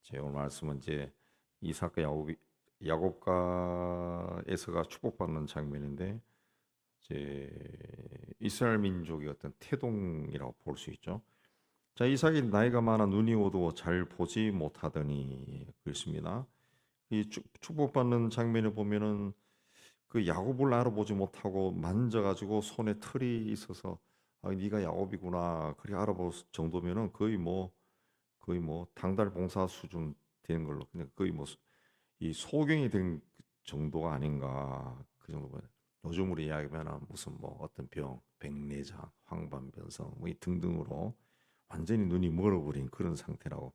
제 오늘 말씀은 이제 이삭과 야곱과 에서가 축복받는 장면인데 이제 이스라엘 민족의 어떤 태동이라고 볼 수 있죠. 자, 이삭이 나이가 많아 눈이 어두워 잘 보지 못하더니 그렇습니다. 이 축복받는 장면을 보면은 그 야곱을 알아보지 못하고 만져가지고 손에 털이 있어서 아, 네가 야곱이구나 그렇게 알아볼 정도면은 거의 뭐 당달 봉사 수준 되는 걸로 그냥 거의 뭐 이 소경이 된 정도가 아닌가 그 정도면 요즘으로 이야기하면 무슨 뭐 어떤 병, 백내장, 황반변성 뭐 이 등등으로 완전히 눈이 멀어버린 그런 상태라고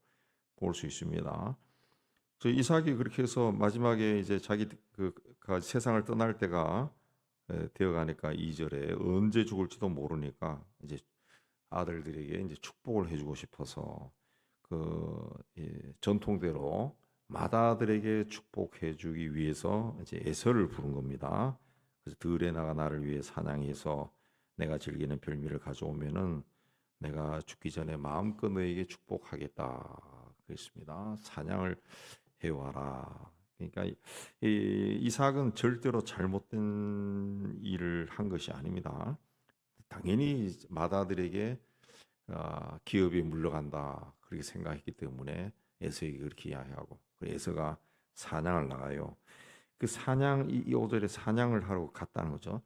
볼 수 있습니다. 저 이삭이 그렇게 해서 마지막에 이제 자기 세상을 떠날 때가 되어 가니까 2절에 언제 죽을지도 모르니까 이제 아들들에게 이제 축복을 해주고 싶어서 전통대로 맏아들에게 축복해주기 위해서 이제 에서를 부른 겁니다. 그래서 들에 나가 나를 위해 사냥해서 내가 즐기는 별미를 가져오면은 내가 죽기 전에 마음껏 너에게 축복하겠다. 그랬습니다. 사냥을 해와라. 그러니까 이삭은 절대로 잘못된 일을 한 것이 아닙니다. 당연히 맏아들에게 기업이 물러간다 그렇게 생각했기 때문에 에서에게 그렇게 이야기하고 에서가 사냥을 나가요. 그 사냥 이 5절에 사냥을 하러 갔다는 거죠.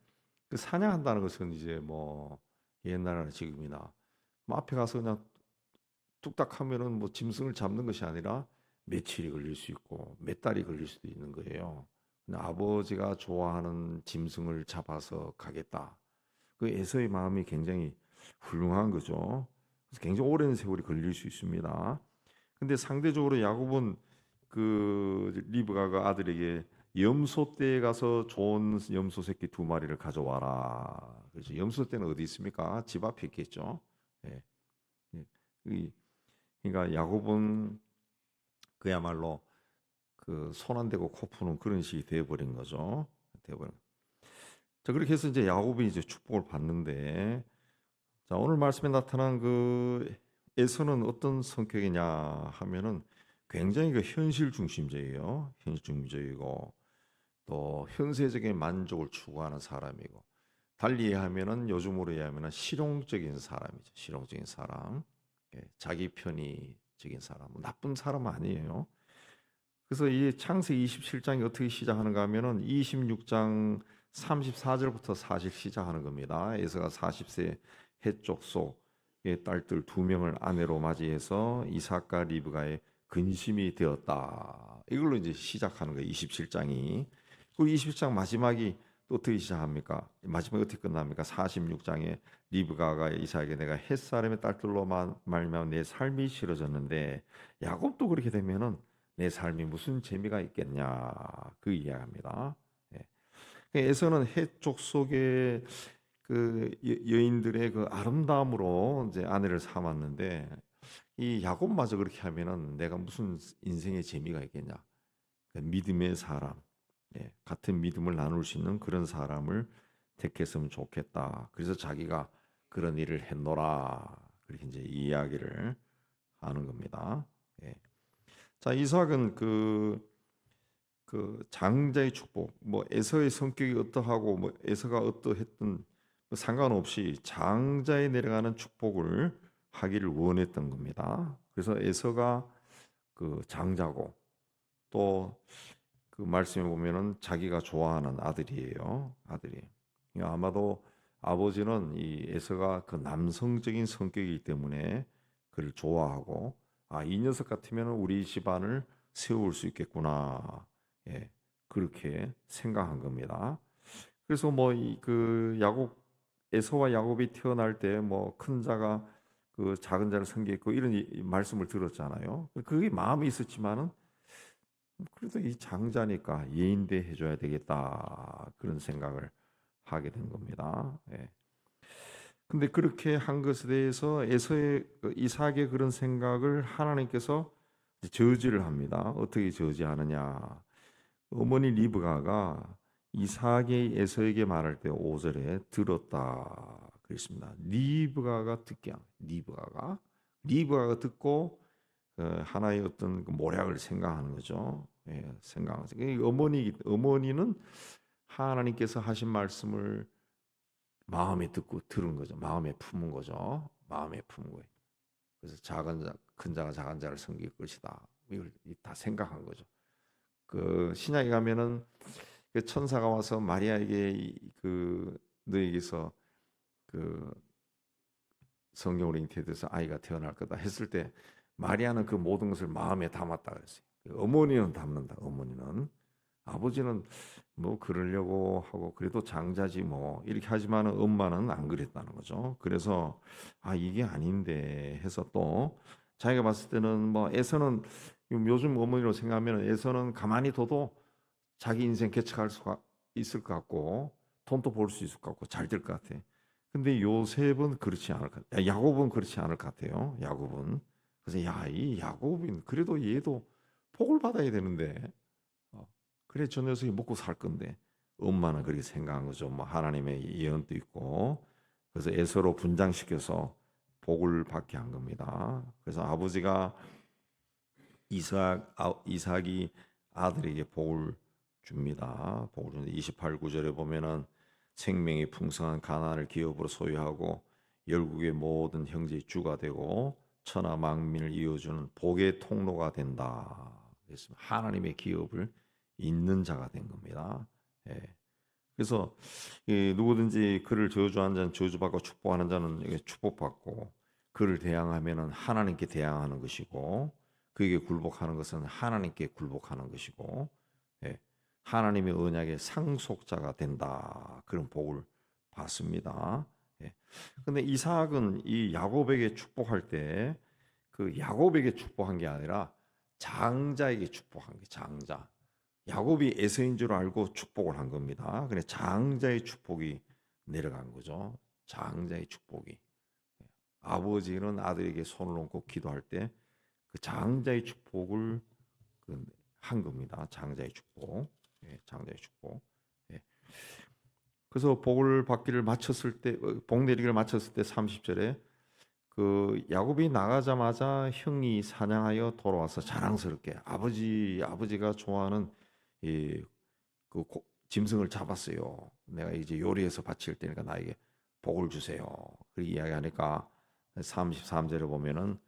그 사냥한다는 것은 이제 뭐 옛날이나 지금이나 뭐 앞에 가서 그냥 뚝딱 하면은 뭐 짐승을 잡는 것이 아니라 며칠이 걸릴 수 있고 몇 달이 걸릴 수도 있는 거예요. 근데 아버지가 좋아하는 짐승을 잡아서 가겠다. 그 에서의 마음이 굉장히 훌륭한 거죠. 그래서 굉장히 오랜 세월이 걸릴 수 있습니다. 근데 상대적으로 야곱은 그 리브가가 아들에게 염소 떼에 가서 좋은 염소 새끼 2마리를 가져와라. 그래서 염소 떼는 어디 있습니까? 집 앞에 있겠죠. 예. 예. 그러니까 야곱은 그야말로 그 손 안 대고 코 푸는 그런 식이 되어버린 거죠. 되어버린. 자, 그렇게 해서 이제 야곱이 이제 축복을 받는데 자, 오늘 말씀에 나타난 그 에서는 어떤 성격이냐 하면은 굉장히 그 현실 중심적이에요. 현실 중심적이고 또 현세적인 만족을 추구하는 사람이고 달리 하면은 요즘으로 이해하면은 실용적인 사람이죠. 실용적인 사람. 자기 편의적인 사람. 뭐 나쁜 사람은 아니에요. 그래서 이 창세기 27장이 어떻게 시작하는가 하면은 26장 34절부터 사실 시작하는 겁니다. 에서가 40세 해족 속의 딸들 2명을 아내로 맞이해서 이삭과 리브가의 근심이 되었다. 이걸로 이제 시작하는 거예요. 27장이. 그 27장 마지막이 또 어떻게 시작합니까? 마지막이 어떻게 끝납니까? 46장에 리브가가 이삭에게 내가 햇사람의 딸들로 말미암아 내 삶이 싫어졌는데 야곱도 그렇게 되면은 내 삶이 무슨 재미가 있겠냐 그 이야기합니다. 예. 에서는 해족 속의 그 여인들의 그 아름다움으로 이제 아내를 삼았는데 이 야곱마저 그렇게 하면은 내가 무슨 인생의 재미가 있겠냐? 그 믿음의 사람, 같은 믿음을 나눌 수 있는 그런 사람을 택했으면 좋겠다. 그래서 자기가 그런 일을 했노라. 그렇게 이제 이야기를 하는 겁니다. 예. 자, 이삭은 그 장자의 축복, 뭐 에서의 성격이 어떠하고 뭐 에서가 어떠했든 뭐 상관없이 장자에 내려가는 축복을 하기를 원했던 겁니다. 그래서 에서가 그 장자고 또 그 말씀에 보면은 자기가 좋아하는 아들이에요. 아들이. 그러니까 아마도 아버지는 이 에서가 그 남성적인 성격이기 때문에 그를 좋아하고 아, 이 녀석 같으면 우리 집안을 세울 수 있겠구나. 예, 그렇게 생각한 겁니다. 그래서 뭐 그 야곱 에서와 야곱이 태어날 때 뭐 큰 자가 그 작은 자를 섬기고 이런 말씀을 들었잖아요. 그게 마음이 있었지만은 그래도 이 장자니까 예인대 해줘야 되겠다 그런 생각을 하게 된 겁니다. 예. 근데 그렇게 한 것에 대해서 에서의 이삭의 그런 생각을 하나님께서 저지를 합니다. 어떻게 저지하느냐? 어머니 리브가가 이삭이 에서에게 말할 때 5절에 들었다 그랬습니다. 리브가가 듣게 리브가가 듣고 하나의 어떤 그 모략을 생각하는 거죠. 예, 생각하죠. 어머니는 하나님께서 하신 말씀을 마음에 듣고 들은 거죠. 마음에 품은 거죠. 마음에 품은 거예요. 그래서 큰 자가 작은 자를 섬길 것이다. 이걸 다 생각한 거죠. 그 신약에 가면은 그 천사가 와서 마리아에게 너에게서 그 성경으로 잉태돼서 아이가 태어날 거다 했을 때 마리아는 그 모든 것을 마음에 담았다 그랬어요. 어머니는 담는다. 어머니는 아버지는 뭐 그러려고 하고 그래도 장자지 뭐 이렇게 하지만 엄마는 안 그랬다는 거죠. 그래서 이게 아닌데 해서 또 자기가 봤을 때는 뭐 에서는 요즘 어머니로 생각하면 에서는 가만히 둬도 자기 인생 개척할 수가 있을 것 같고 돈도 벌 수 있을 것 같고 잘 될 것 같아. 근데 요셉은 그렇지 않을 것 같아. 야곱은 그렇지 않을 것 같아요. 야곱은. 그래서 이 야곱은 그래도 얘도 복을 받아야 되는데 어, 그래 저 녀석이 먹고 살 건데 엄마는 그렇게 생각한 거죠. 뭐 하나님의 예언도 있고 그래서 에서로 분장시켜서 복을 받게 한 겁니다. 그래서 아버지가 이삭이 아들에게 복을 줍니다. 복을 주는데 28구절에 보면은 생명이 풍성한 가나안을 기업으로 소유하고 열국의 모든 형제의 주가 되고 천하 만민을 이어주는 복의 통로가 된다. 그래서 하나님의 기업을 잇는 자가 된 겁니다. 예. 그래서 누구든지 그를 저주하는 자는 저주받고 축복하는 자는 축복받고 그를 대항하면은 하나님께 대항하는 것이고 그에게 굴복하는 것은 하나님께 굴복하는 것이고 예, 하나님의 언약의 상속자가 된다. 그런 복을 받습니다. 예. 근데 이삭은 이 야곱에게 축복할 때 그 야곱에게 축복한 게 아니라 장자에게 축복한 게 장자. 야곱이 에서인 줄 알고 축복을 한 겁니다. 그래 장자의 축복이 내려간 거죠. 장자의 축복이. 아버지는 아들에게 손을 얹고 기도할 때 그 장자의 축복을 한 겁니다. 장자의 축복. 예, 장자의 축복. 예. 그래서 복을 받기를 마쳤을 때, 복 내리기를 마쳤을 때 30절에 그 야곱이 나가자마자 형이 사냥하여 돌아와서 자랑스럽게 아버지가 좋아하는 짐승을 잡았어요. 내가 이제 요리해서 바칠 테니까 나에게 복을 주세요. 그렇게 이야기하니까 33절에 보면은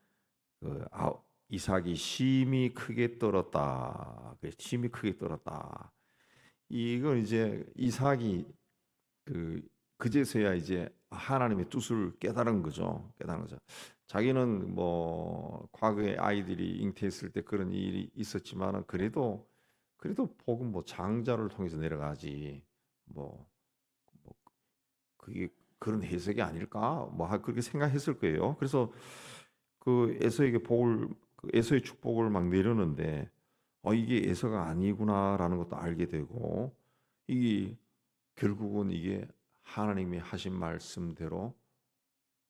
이삭이 심히 크게 떨었다. 심히 크게 떨었다. 이건 이제 이삭이 그제서야 이제 하나님의 뜻을 깨달은 거죠. 깨달은 거죠. 자기는 뭐 과거에 아이들이 잉태했을 때 그런 일이 있었지만은 그래도 복은 뭐 장자를 통해서 내려가지 뭐 그게 그런 해석이 아닐까 그렇게 생각했을 거예요. 그래서 그 에서에게 에서의 축복을 막 내렸는데 이게 에서가 아니구나라는 것도 알게 되고 이게 결국은 이게 하나님이 하신 말씀대로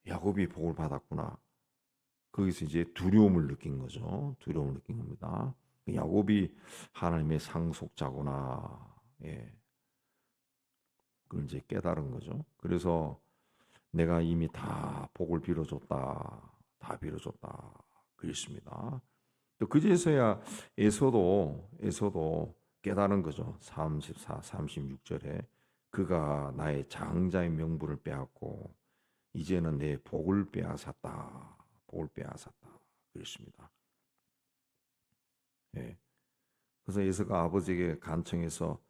야곱이 복을 받았구나. 거기서 이제 두려움을 느낀 거죠. 두려움을 느낀 겁니다. 야곱이 하나님의 상속자구나. 예. 그걸 이제 깨달은 거죠. 그래서 내가 이미 다 복을 빌어줬다. 다 빌어줬다. 그랬습니다. 또 그제서야 에서도 깨달은 거죠. 34, 36절에 그가 나의 장자의 명분을 빼앗고 이제는 내 복을 빼앗았다. 복을 빼앗았다. 그랬습니다. 예. 그래서 에서가 아버지에게 간청해서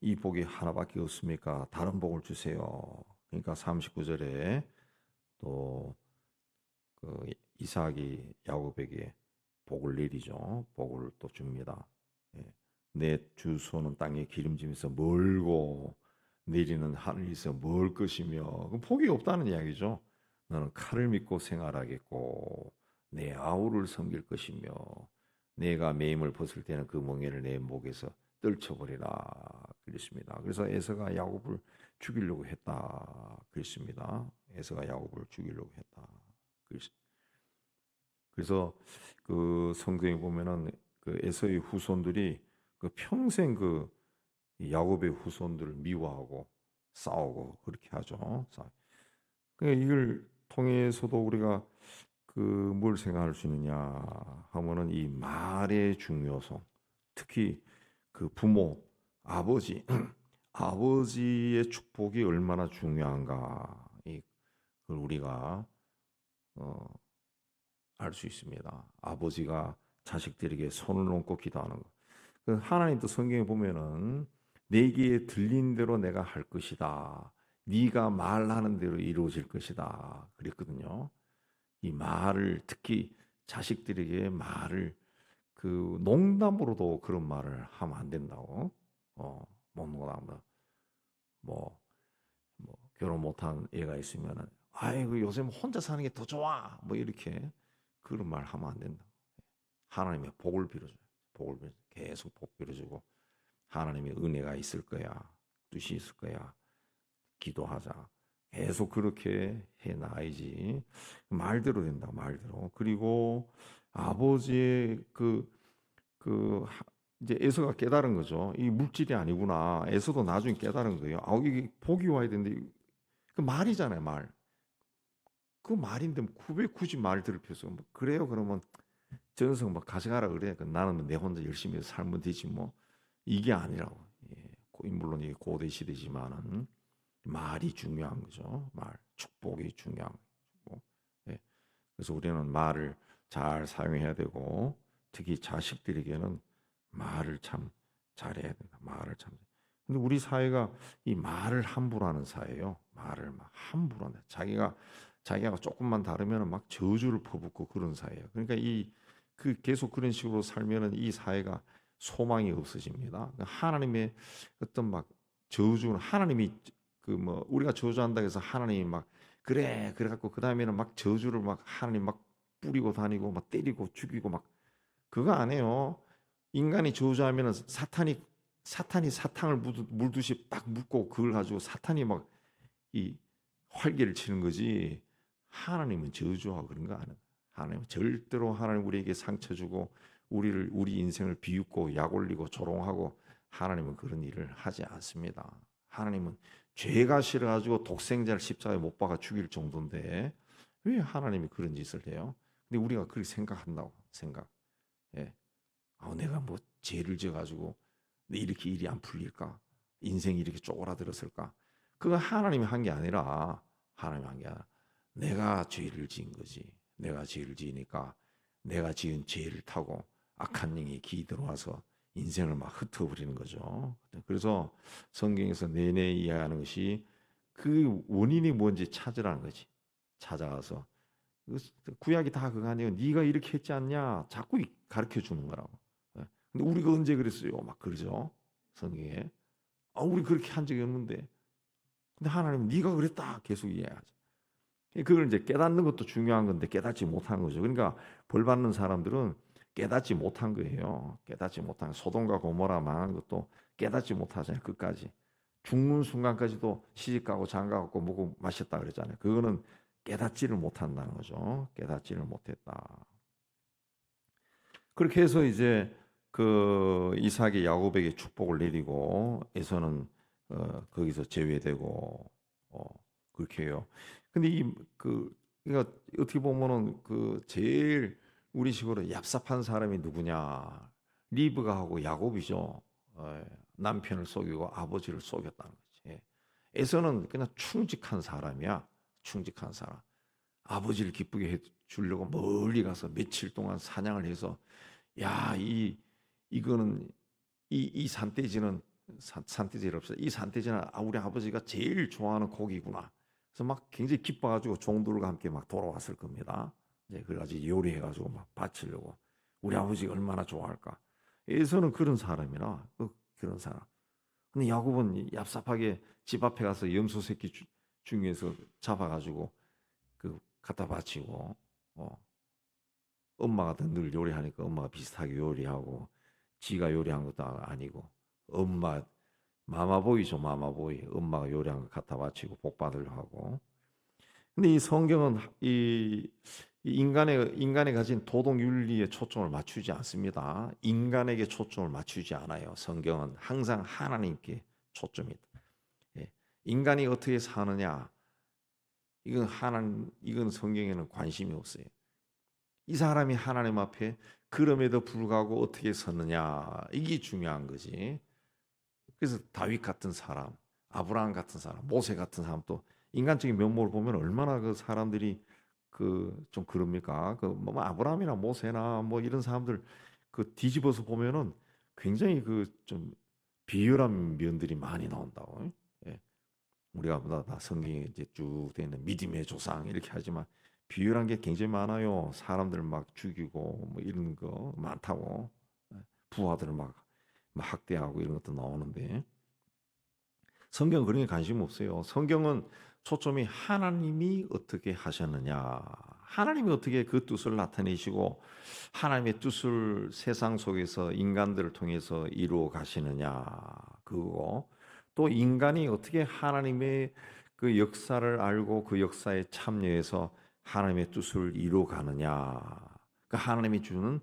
이 복이 하나밖에 없습니까? 다른 복을 주세요. 그러니까 39절에 또 그 이삭이 야곱에게 복을 내리죠. 복을 또 줍니다. 예. 내 주소는 땅에 기름짐에서 멀고 내리는 하늘에서 멀 것이며 복이 없다는 이야기죠. 너는 칼을 믿고 생활하겠고 내 아우를 섬길 것이며 내가 매임을 벗을 때는 그 멍에를 내 목에서 떨쳐버리라 그랬습니다. 그래서 에서가 야곱을 죽이려고 했다 그랬습니다. 에서가 야곱을 죽이려고 했다. 그래서 그 성경에 보면은 그 에서의 후손들이 그 평생 그 야곱의 후손들을 미워하고 싸우고 그렇게 하죠. 그러니까 이걸 통해서도 우리가 뭘 생각할 수 있느냐 하면은 이 말의 중요성, 특히 그 부모, 아버지, 아버지의 축복이 얼마나 중요한가 이걸 우리가 어, 알 수 있습니다. 아버지가 자식들에게 손을 얹고 기도하는 것. 그 하나님도 성경에 보면은 내게 들린 대로 내가 할 것이다. 네가 말하는 대로 이루어질 것이다. 그랬거든요. 이 말을 특히 자식들에게 말을 그 농담으로도 그런 말을 하면 안 된다고. 뭐 농담 뭐, 뭐 결혼 못한 애가 있으면은 아이고 요새 혼자 사는 게 더 좋아. 뭐 이렇게 그런 말 하면 안 된다. 하나님의 복을 빌어줘요. 복을 빌어 계속 복 빌어주고 하나님의 은혜가 있을 거야. 뜻이 있을 거야. 기도하자. 계속 그렇게 해 나가야지. 말대로 된다. 말대로. 그리고 아버지의 이제 에서가 깨달은 거죠. 이 물질이 아니구나. 에서도 나중에 깨달은 거예요. 아, 이게 복이 와야 되는데 그 말이잖아요. 말. 그 말인데 왜 굳이 말 들으면서 뭐 그래요? 그러면 전성 막 가져가라 그래. 나는 내 혼자 열심히 살면 되지 뭐. 이게 아니라고. 예. 물론 이게 고대 시대지만은 말이 중요한 거죠. 말, 축복이 중요한 거고. 예. 그래서 우리는 말을 잘 사용해야 되고 특히 자식들에게는 말을 참 잘해야 된다. 말을 참. 근데 우리 사회가 이 말을 함부로 하는 사회예요. 말을 막 함부로 한다. 자기가 조금만 다르면 막 저주를 퍼붓고 그런 사회예요. 그러니까 계속 그런 식으로 살면은 이 사회가 소망이 없어집니다. 그러니까 하나님의 어떤 막 저주는 하나님이 그 뭐 우리가 저주한다 해서 하나님이 막 그래 갖고 그 다음에는 막 저주를 막 하나님 막 뿌리고 다니고 막 때리고 죽이고 막 그거 안 해요. 인간이 저주하면은 사탄이 사탕을 물듯이 딱 묻고 그걸 가지고 사탄이 막 이 활개를 치는 거지. 하나님은 저주하고 그런 거 안 해요. 하나님은 절대로 하나님 우리에게 상처 주고 우리 인생을 비웃고 약 올리고 조롱하고 하나님은 그런 일을 하지 않습니다. 하나님은 죄가 싫어가지고 독생자를 십자가에 못 박아 죽일 정도인데 왜 하나님이 그런 짓을 해요? 근데 우리가 그렇게 생각한다고 생각. 예. 내가 뭐 죄를 져가지고 이렇게 일이 안 풀릴까? 인생이 이렇게 쪼그라들었을까? 그건 하나님이 한 게 아니라 하나님이 한 게 아니라 내가 죄를 지은 거지. 내가 죄를 지으니까 내가 지은 죄를 타고 악한 영이 기 들어와서 인생을 막 흩어버리는 거죠. 그래서 성경에서 내내 이해하는 것이 그 원인이 뭔지 찾으라는 거지. 찾아가서 구약이 다 그거 아니에요. 네가 이렇게 했지 않냐? 자꾸 가르쳐 주는 거라고. 예. 근데 우리가 언제 그랬어요? 막 그러죠. 성경에. 우리 그렇게 한 적이 없는데. 근데 하나님은 네가 그랬다. 계속 이해하죠. 그걸 이제 깨닫는 것도 중요한 건데 깨닫지 못한 거죠. 그러니까 벌 받는 사람들은 깨닫지 못한 거예요. 깨닫지 못한 소돔과 고모라 망한 것도 깨닫지 못하잖아요. 끝까지 죽는 순간까지도 시집가고 장가가고 먹고 마셨다 그랬잖아요. 그거는 깨닫지를 못한다는 거죠. 깨닫지를 못했다. 그렇게 해서 이제 그 이삭이 야곱에게 축복을 내리고 에서는 거기서 제외되고 그렇게 해요. 근데 그러니까 어떻게 보면은 그 제일 우리식으로 얍삽한 사람이 누구냐? 리브가 하고 야곱이죠. 남편을 속이고 아버지를 속였다는 거지. 에서는 그냥 충직한 사람이야. 충직한 사람. 아버지를 기쁘게 해 주려고 멀리 가서 며칠 동안 사냥을 해서 야, 이거는 이 산돼지는 산돼지를 없어. 이 산돼지는 우리 아버지가 제일 좋아하는 고기구나. 그래서 막 굉장히 기뻐가지고 종들과 함께 막 돌아왔을 겁니다. 이제 그래가지고 요리해가지고 막 바치려고 우리 아버지가 얼마나 좋아할까. 에서는 그런 사람이라 그런 사람. 근데 야곱은 얍삽하게 집 앞에 가서 염소 새끼 중에서 잡아가지고 그 갖다 바치고 엄마가 늘 요리하니까 엄마가 비슷하게 요리하고 지가 요리한 것도 아니고 엄마 마마보이죠. 마마보이. 엄마가 요리한 거 갖다 바치고 복 받으려 하고. 근데 이 성경은 이 인간의 가진 도덕 윤리에 초점을 맞추지 않습니다. 인간에게 초점을 맞추지 않아요. 성경은 항상 하나님께 초점이 있다. 예. 인간이 어떻게 사느냐 이건 성경에는 관심이 없어요. 이 사람이 하나님 앞에 그럼에도 불구하고 어떻게 섰느냐, 이게 중요한 거지. 그래서 다윗 같은 사람, 아브라함 같은 사람, 모세 같은 사람도 인간적인 면모를 보면 얼마나 그 사람들이 그 좀 그럽니까? 그뭐 아브라함이나 모세나 뭐 이런 사람들 그 뒤집어서 보면은 굉장히 그 좀 비열한 면들이 많이 나온다고. 예. 우리가 다 성경에 이제 쭉 되어 있는 믿음의 조상 이렇게 하지만 비열한 게 굉장히 많아요. 사람들 막 죽이고 뭐 이런 거 많다고. 예. 부하들을 막 학대하고 이런 것도 나오는데 성경은 그런 게 관심 없어요. 성경은 초점이 하나님이 어떻게 하셨느냐. 하나님이 어떻게 그 뜻을 나타내시고 하나님의 뜻을 세상 속에서 인간들을 통해서 이루어 가시느냐. 그거 또 인간이 어떻게 하나님의 그 역사를 알고 그 역사에 참여해서 하나님의 뜻을 이루어 가느냐. 그 하나님이 주는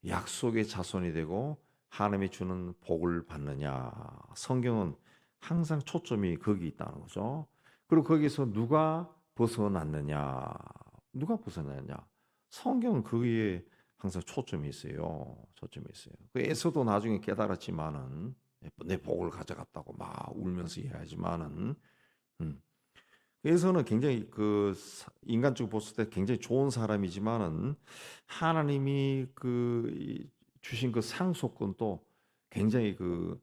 약속의 자손이 되고 하나님이 주는 복을 받느냐. 성경은 항상 초점이 거기 있다는 거죠. 그리고 거기서 누가 벗어났느냐? 누가 벗어났냐? 성경은 거기에 항상 초점이 있어요. 초점이 있어요. 그 에서도 나중에 깨달았지만은 내 복을 가져갔다고 막 울면서 이야기하지만은 음. 에서는 굉장히 그 인간적으로 봤을 때 굉장히 좋은 사람이지만은 하나님이 주신 그 상속권도 굉장히 그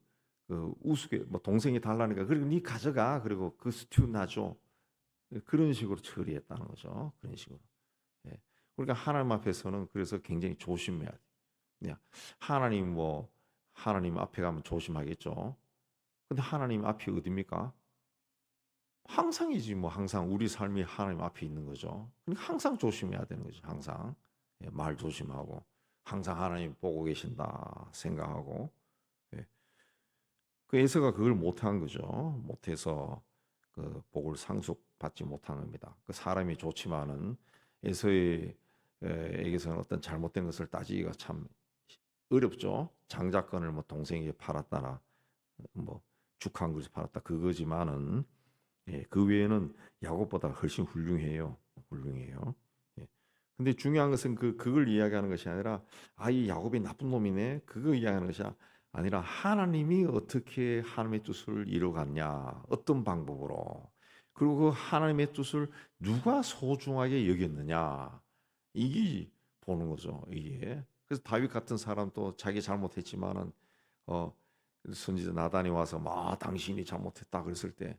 우습게 뭐 동생이 달라니까 그리고 네 가져가 그리고 그 스튜 나줘 그런 식으로 처리했다는 거죠. 그런 식으로. 예. 그러니까 하나님 앞에서는 그래서 굉장히 조심해야 돼. 그냥 하나님 앞에 가면 조심하겠죠. 근데 하나님 앞이 어디입니까? 항상이지 뭐 항상 우리 삶이 하나님 앞에 있는 거죠. 그러니까 항상 조심해야 되는 거죠. 항상 말 조심하고 항상 하나님 보고 계신다 생각하고 예. 그 에서가 그걸 못한 거죠. 못해서 그 복을 상속받지 못한 겁니다. 그 사람이 좋지만은 에서의 에게서는 어떤 잘못된 것을 따지기가 참 어렵죠. 장자권을 뭐 동생에게 팔았다나 뭐 죽한 것을 팔았다 그거지만은 그 외에는 야곱보다 훨씬 훌륭해요. 훌륭해요. 예. 근데 중요한 것은 그걸 이야기하는 것이 아니라 이 야곱이 나쁜 놈이네. 그거 이야기하는 것이 아니라 하나님이 어떻게 하나님의 뜻을 이루어갔냐. 어떤 방법으로. 그리고 그 하나님의 뜻을 누가 소중하게 여겼느냐. 이게 보는 거죠. 이게. 그래서 다윗 같은 사람도 자기 잘못했지만은 선지자 나단이 와서 막 당신이 잘못했다 그랬을 때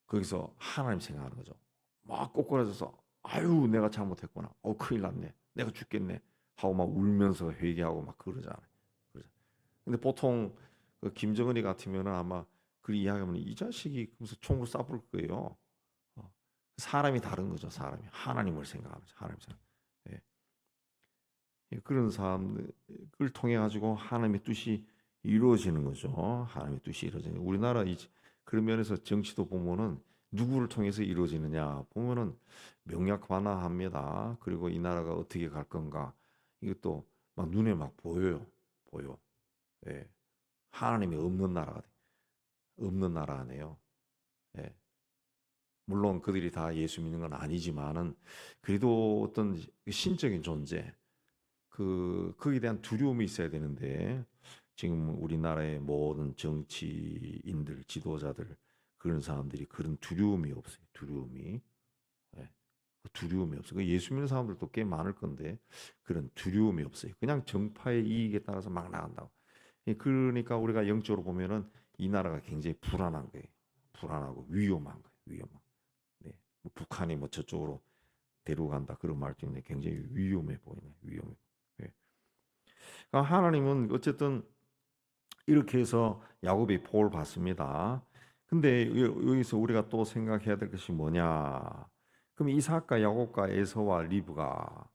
거기서 하나님 생각하는 거죠. 막 꼬꾸라져서 아유 내가 잘못했구나. 큰일 났네. 내가 죽겠네. 하고 막 울면서 회개하고 막 그러잖아요. 그러죠. 근데 보통 그 김정은이 같으면 아마 그 이야기하면 이 자식이 그러면서 총으로 쏴볼 거예요. 사람이 다른 거죠. 사람이 하나님을 생각하면서 하나님 생각. 예. 그런 사람을 통해 가지고 하나님의 뜻이 이루어지는 거죠. 하나님의 뜻이 이루어지는. 우리나라 그런 면에서 정치도 보면은 누구를 통해서 이루어지느냐 보면은 명약 관화합니다. 그리고 이 나라가 어떻게 갈 건가 이것도 막 눈에 막 보여요. 보여. 예. 하나님이 없는 나라가 돼. 없는 나라 아니에요. 예. 물론 그들이 다 예수 믿는 건 아니지만은 그래도 어떤 신적인 존재 거기에 대한 두려움이 있어야 되는데 지금 우리나라의 모든 정치인들, 지도자들 그런 사람들이 그런 두려움이 없어요. 두려움이. 예. 그 두려움이 없어요. 예수 믿는 사람들도 꽤 많을 건데 그런 두려움이 없어요. 그냥 정파의 이익에 따라서 막 나간다고. 그러니까 우리가 영적으로 보면은 이 나라가 굉장히 불안한 거예요. 불안하고 위험한 거예요. 위험한. 네. 뭐 북한이 뭐 저쪽으로 데려간다 그런 말 때문에 굉장히 위험해 보이네. 위험해. 예. 그러니까 하나님은 어쨌든 이렇게 해서 야곱이 복을 받습니다. 근데 여기서 우리가 또 생각해야 될 것이 뭐냐? 그럼 이삭과 야곱과 에서와 리브가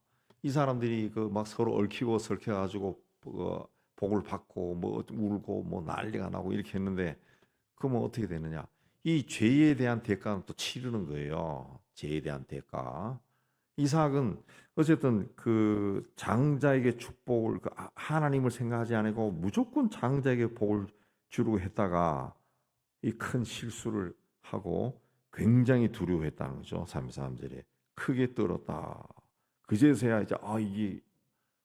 이 사람들이 그 막 서로 얽히고 설켜 가지고 복을 받고 뭐 울고 뭐 난리가 나고 이렇게 했는데 그러면 어떻게 되느냐? 이 죄에 대한 대가는 또 치르는 거예요. 죄에 대한 대가. 이삭은 어쨌든 그 장자에게 축복을 하나님을 생각하지 않고 무조건 장자에게 복을 주려고 했다가 이 큰 실수를 하고 굉장히 두려워했다는 거죠. 33절에 크게 떨었다. 그제서야 이제 이게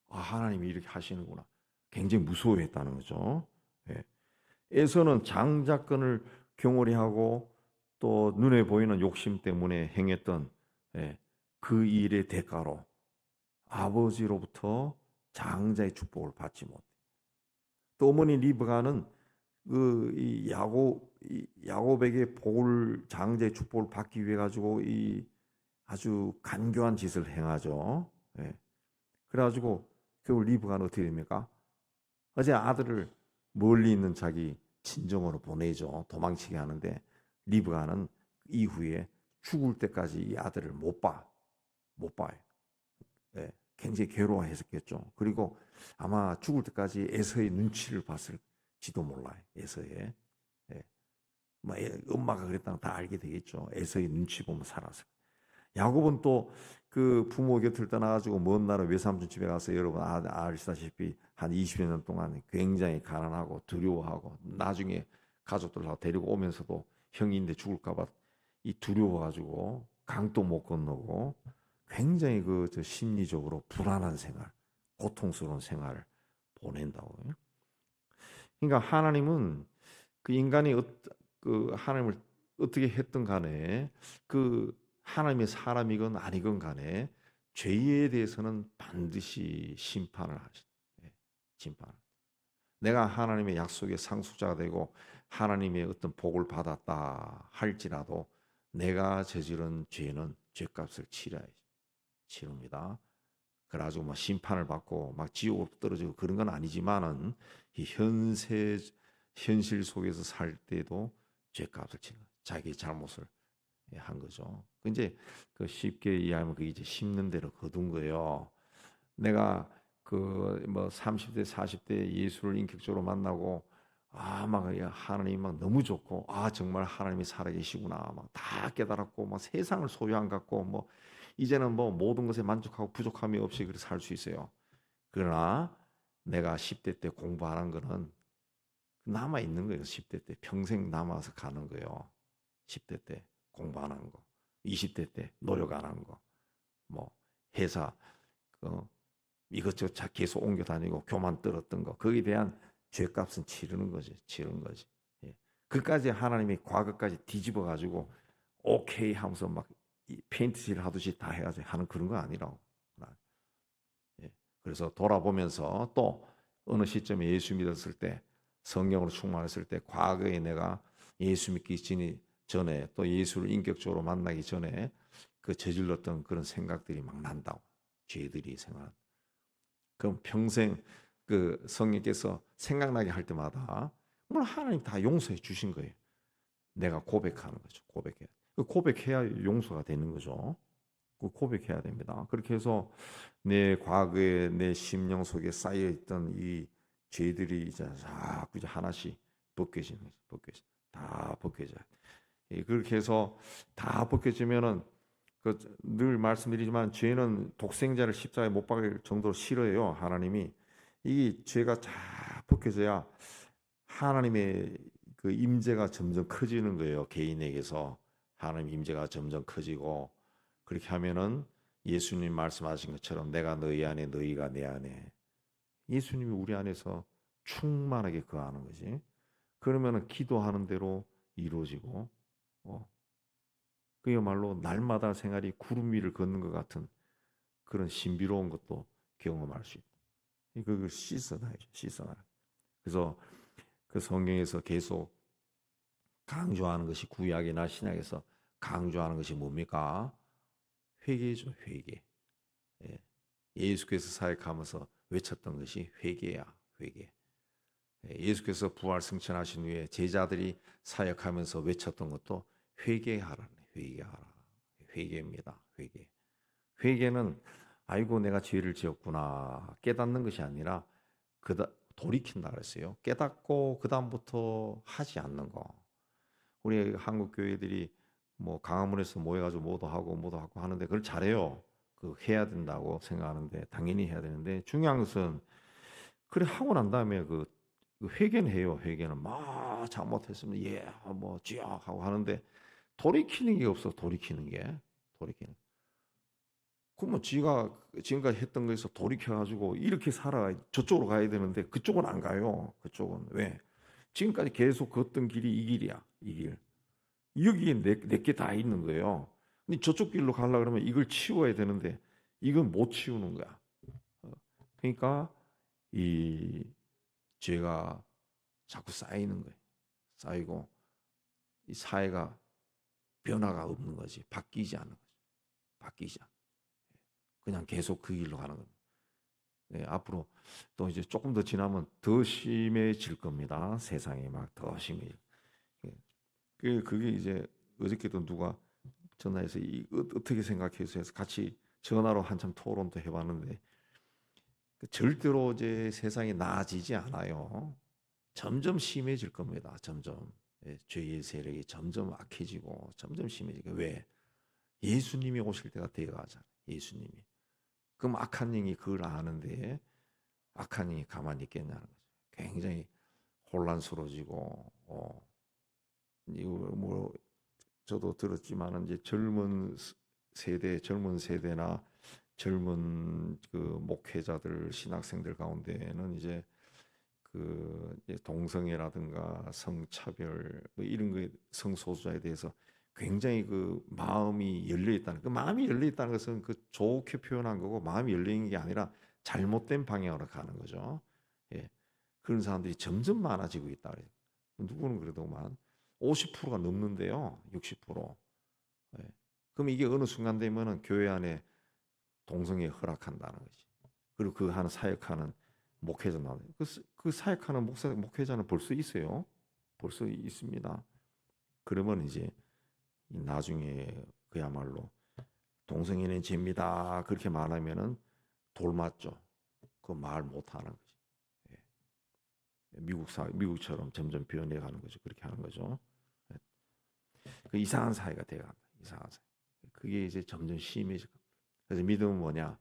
하나님이 이렇게 하시는구나. 굉장히 무서워했다는 거죠. 예. 에서는 장자권을 경홀히 하고 또 눈에 보이는 욕심 때문에 행했던 그 일의 대가로 아버지로부터 장자의 축복을 받지 못해. 또 어머니 리브가는 이 야곱에게 장자의 축복을 받기 위해 가지고 이 아주 간교한 짓을 행하죠. 예. 그래가지고 결국 리브가는 어떻게 됩니까? 어제 아들을 멀리 있는 자기 친정으로 보내죠. 도망치게 하는데 리브가는 이후에 죽을 때까지 이 아들을 못 봐요. 예, 굉장히 괴로워했었겠죠. 그리고 아마 죽을 때까지 에서의 눈치를 봤을지도 몰라요. 에서의. 예. 엄마가 그랬다는 다 알게 되겠죠. 에서의 눈치 보면 살았어요. 야곱은 또 그 부모 곁을 떠나가지고 먼 나라 외삼촌 집에 가서 여러분 아시다시피 한 20여 년 동안 굉장히 가난하고 두려워하고 나중에 가족들하고 데리고 오면서도 형인데 죽을까봐 이 두려워가지고 강도 못 건너고 굉장히 저 심리적으로 불안한 생활, 고통스러운 생활을 보낸다고요. 그러니까 하나님은 그 인간이 그 하나님을 어떻게 했든 간에 그 하나님의 사람이건 아니건 간에 죄에 대해서는 반드시 심판을 하시다. 심판. 내가 하나님의 약속의 상속자가 되고 하나님의 어떤 복을 받았다 할지라도 내가 저지른 죄는 죄값을 치릅니다. 그래가지고 막 심판을 받고 막 지옥으로 떨어지고 그런 건 아니지만은 이 현실 속에서 살 때도 죄값을 치는 자기 잘못을 한 거죠. 이제 그 쉽게 이해하면 그게 이제 심는 대로 거둔 거예요. 내가 그 뭐 30대 40대 예수를 인격적으로 만나고 막 하나님 막 너무 좋고 정말 하나님이 살아계시구나 막 다 깨달았고 막 세상을 소유 안 갖고 뭐 이제는 뭐 모든 것에 만족하고 부족함이 없이 그렇게 살 수 있어요. 그러나 내가 10대 때 공부 안 한 거는 남아 있는 거예요. 10대 때 평생 남아서 가는 거예요. 10대 때 공부 안 한 거, 20대 때 노력 안 한 거, 뭐 회사 이것저것 계속 옮겨 다니고 교만 떨었던 거, 거기에 대한 죄값은 치르는 거지. 예. 그까지 하나님이 과거까지 뒤집어 가지고 오케이 하면서 막 페인트칠 하듯이 다 해가지고 하는 그런 거 아니라고. 예. 그래서 돌아보면서 또 어느 시점에 예수 믿었을 때 성령으로 충만했을 때 과거에 내가 예수 믿기 전에 또 예수를 인격적으로 만나기 전에 그 저질렀던 그런 생각들이 막 난다고. 죄들이 생각. 그럼 평생 그 성령께서 생각나게 할 때마다 뭐 하나님 다 용서해 주신 거예요. 내가 고백하는 거죠. 고백해야 용서가 되는 거죠. 고백해야 됩니다. 그렇게 해서 내 과거에 내 심령 속에 쌓여 있던 이 죄들이 이제 자꾸 이제 하나씩 벗겨지는 거죠. 다 벗겨져요. 그렇게 해서 다 벗겨지면은 늘 말씀드리지만 죄는 독생자를 십자가에 못 박을 정도로 싫어해요. 하나님이 이 죄가 다 벗겨져야 하나님의 그 임재가 점점 커지는 거예요. 개인에게서 하나님 임재가 점점 커지고 그렇게 하면은 예수님 말씀하신 것처럼 내가 너희 안에 너희가 내 안에 예수님이 우리 안에서 충만하게 거하는 거지. 그러면은 기도하는 대로 이루어지고 그야말로 날마다 생활이 구름 위를 걷는 것 같은 그런 신비로운 것도 경험할 수 있다. 그걸 씻어놔야죠. 그래서 그 성경에서 계속 강조하는 것이 구약이나 신약에서 강조하는 것이 뭡니까? 회개죠, 회개. 예수께서 사역하면서 외쳤던 것이 회개야, 회개. 예수께서 부활 승천하신 후에 제자들이 사역하면서 외쳤던 것도 회개하라. 회개입니다. 회개. 회개는 아이고 내가 죄를 지었구나 깨닫는 것이 아니라 돌이킨다 그랬어요. 깨닫고 그 다음부터 하지 않는 거. 우리 한국 교회들이 뭐 강화문에서 모여가지고 뭐도 하고 하는데 그걸 잘해요. 해야 된다고 생각하는데 당연히 해야 되는데 중요한 것은 그래 하고 난 다음에 그 회개는 해요. 회개는 막 잘못했으면 뭐 쥐약 하고 하는데 돌이키는 게 없어. 돌이키는 게. 그러면 지가 지금까지 했던 거에서 돌이켜가지고 이렇게 살아 저쪽으로 가야 되는데 그쪽은 안 가요. 그쪽은 왜? 지금까지 계속 걷던 길이 이 길이야. 이 길. 여기에 내게 다 있는 거예요. 근데 저쪽 길로 가려 그러면 이걸 치워야 되는데 이건 못 치우는 거야. 어, 그러니까 이 죄가 자꾸 쌓이는 거예요. 쌓이고 이 사회가 변화가 없는 거지. 바뀌지 않는 거지. 바뀌지 않아. 그냥 계속 그 길로 가는 겁니다. 네, 앞으로 또 이제 조금 더 지나면 더 심해질 겁니다. 세상이 막 더 심해질. 예. 그게 이제 어저께도 누가 전화해서 어떻게 생각해서 해서 같이 전화로 한참 토론도 해봤는데 절대로 이제 세상이 나아지지 않아요. 점점 심해질 겁니다. 점점 죄의 세력이 점점 악해지고 점점 심해지고 왜? 예수님이 오실 때가 되어가잖아요. 예수님이. 그럼 악한 영이 그걸 아는데 악한 영이 가만히 있겠냐는 거죠. 굉장히 혼란스러워지고 이거 뭐 저도 들었지만은 이제 젊은 세대나 젊은 그 목회자들 신학생들 가운데는 이제 그 이제 동성애라든가 성차별 뭐 이런 거 성소수자에 대해서 굉장히 그 마음이 열려 있다는 그 마음이 열려 있다는 것은 그 좋게 표현한 거고 마음이 열려 있는 게 아니라 잘못된 방향으로 가는 거죠. 예. 그런 사람들이 점점 많아지고 있다 그래요. 누구는 그래도만 50%가 넘는데요. 60%. 예. 그럼 이게 어느 순간 되면은 교회 안에 동성애 허락한다는 거지. 그리고 그 하는 사역하는 목회자 나와요. 그 사역하는 목회자는 벌써 있어요. 벌써 있습니다. 그러면 이제 나중에 그야말로 동성애는 죄입니다. 그렇게 말하면은 돌맞죠. 그 말 못하는 거지. 예. 미국처럼 점점 변해가는 거죠. 그렇게 하는 거죠. 예. 그 이상한 사회가 돼간다. 이상한 사회. 그게 이제 점점 심해질 겁니다. 그래서 믿음은 뭐냐?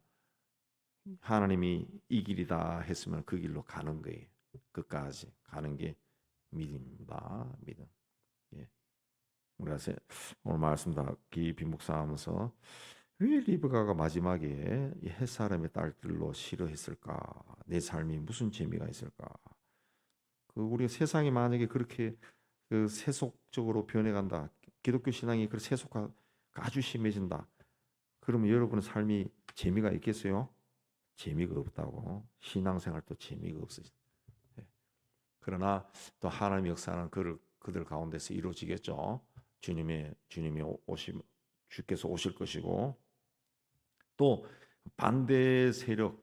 하나님이 이 길이다 했으면 그 길로 가는 거예요. 끝까지 가는 게 믿음입니다. 믿음. 예. 우리가 오늘 말씀 다 깊이 묵상하면서 왜 리브가가 마지막에 이 햇사람의 딸들로 싫어했을까? 내 삶이 무슨 재미가 있을까? 그 우리 세상이 만약에 그렇게 그 세속적으로 변해간다. 기독교 신앙이 그 세속화 아주 심해진다. 그러면 여러분의 삶이 재미가 있겠어요? 재미가 없다고. 신앙생활도 재미가 없어요. 예. 그러나 또 하나님의 역사는 그들 가운데서 이루어지겠죠. 주님이 주께서 오실 것이고 또 반대 세력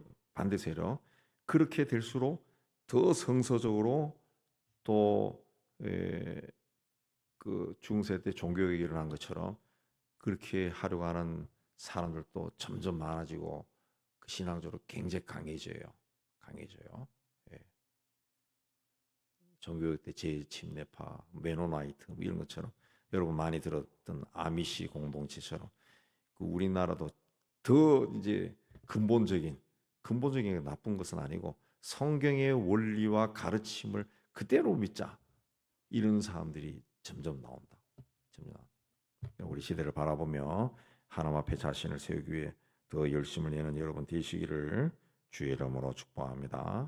그렇게 될수록 더 성서적으로 또 그 중세대 종교가 일어난 것처럼 그렇게 하려고 하는 사람들도 점점 많아지고 그 신앙적으로 굉장히 강해져요. 예. 종교육 때 제침례파, 메노나이트 뭐 이런 것처럼 여러분 많이 들었던 아미시 공동체처럼 그 우리나라도 더 이제 근본적인 나쁜 것은 아니고 성경의 원리와 가르침을 그대로 믿자 이런 사람들이 점점 나온다. 우리 시대를 바라보며 하나님 앞에 자신을 세우기 위해 더 열심을 내는 여러분 되시기를 주의 이름으로 축복합니다.